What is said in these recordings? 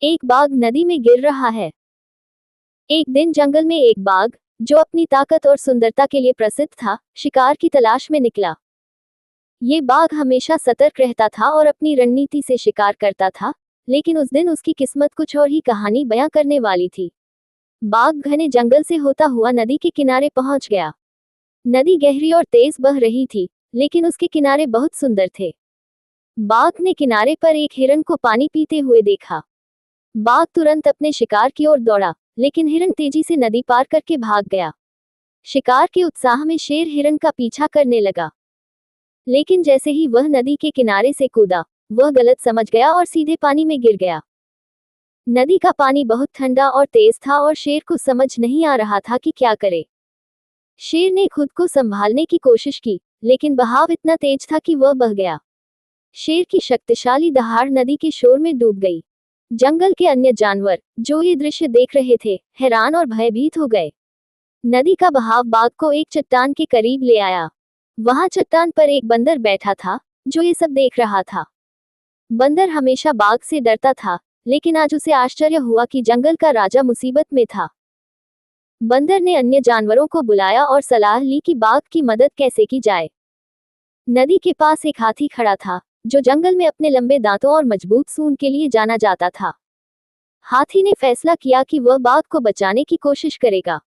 एक बाघ नदी में गिर रहा है। एक दिन जंगल में एक बाघ, जो अपनी ताकत और सुंदरता के लिए प्रसिद्ध था, शिकार की तलाश में निकला। ये बाघ हमेशा सतर्क रहता था और अपनी रणनीति से शिकार करता था, लेकिन उस दिन उसकी किस्मत कुछ और ही कहानी बयां करने वाली थी। बाघ घने जंगल से होता हुआ नदी के किनारे पहुंच गया। नदी गहरी और तेज बह रही थी, लेकिन उसके किनारे बहुत सुंदर थे। बाघ ने किनारे पर एक हिरन को पानी पीते हुए देखा। बाघ तुरंत अपने शिकार की ओर दौड़ा, लेकिन हिरन तेजी से नदी पार करके भाग गया। शिकार के उत्साह में शेर हिरन का पीछा करने लगा, लेकिन जैसे ही वह नदी के किनारे से कूदा, वह गलत समझ गया और सीधे पानी में गिर गया। नदी का पानी बहुत ठंडा और तेज था और शेर को समझ नहीं आ रहा था कि क्या करे। शेर ने खुद को संभालने की कोशिश की, लेकिन बहाव इतना तेज था कि वह बह गया। शेर की शक्तिशाली दहाड़ नदी के शोर में डूब गई। जंगल के अन्य जानवर, जो ये दृश्य देख रहे थे, हैरान और भयभीत हो गए। नदी का बहाव बाघ को एक चट्टान के करीब ले आया। वहां चट्टान पर एक बंदर बैठा था, जो ये सब देख रहा था। बंदर हमेशा बाघ से डरता था, लेकिन आज उसे आश्चर्य हुआ कि जंगल का राजा मुसीबत में था। बंदर ने अन्य जानवरों को बुलाया और सलाह ली कि बाघ की मदद कैसे की जाए। नदी के पास एक हाथी खड़ा था, जो जंगल में अपने लंबे दांतों और मजबूत सूंड के लिए जाना जाता था। हाथी ने फैसला किया कि वह बाघ को बचाने की कोशिश करेगा।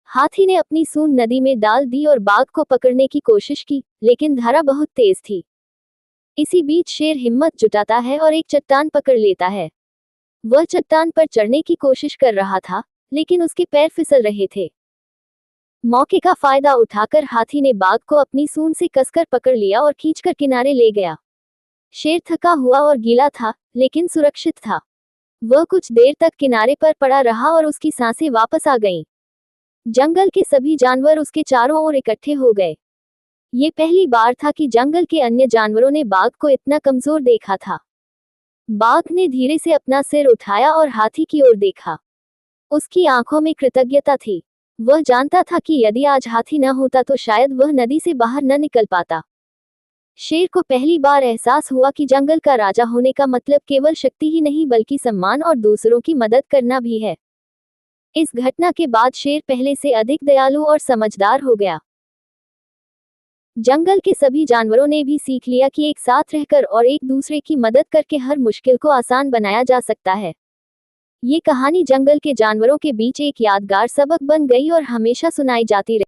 हाथी ने अपनी सूंड नदी में डाल दी और बाघ को पकड़ने की कोशिश की, लेकिन धारा बहुत तेज थी। इसी बीच शेर हिम्मत जुटाता है और एक चट्टान पकड़ लेता है। वह चट्टान पर चढ़ने की कोशिश कर रहा था, लेकिन उसके पैर फिसल रहे थे। मौके का फायदा उठाकर हाथी ने बाघ को अपनी सूंड से कसकर पकड़ लिया और खींचकर किनारे ले गया। शेर थका हुआ और गीला था, लेकिन सुरक्षित था। वह कुछ देर तक किनारे पर पड़ा रहा और उसकी सांसें वापस आ गईं। जंगल के सभी जानवर उसके चारों ओर इकट्ठे हो गए। ये पहली बार था कि जंगल के अन्य जानवरों ने बाघ को इतना कमजोर देखा था। बाघ ने धीरे से अपना सिर उठाया और हाथी की ओर देखा। उसकी आंखों में कृतज्ञता थी। वह जानता था कि यदि आज हाथी न होता तो शायद वह नदी से बाहर न निकल पाता। शेर को पहली बार एहसास हुआ कि जंगल का राजा होने का मतलब केवल शक्ति ही नहीं बल्कि सम्मान और दूसरों की मदद करना भी है। इस घटना के बाद शेर पहले से अधिक दयालु और समझदार हो गया। जंगल के सभी जानवरों ने भी सीख लिया कि एक साथ रहकर और एक दूसरे की मदद करके हर मुश्किल को आसान बनाया जा सकता है। ये कहानी जंगल के जानवरों के बीच एक यादगार सबक बन गई और हमेशा सुनाई जाती रही।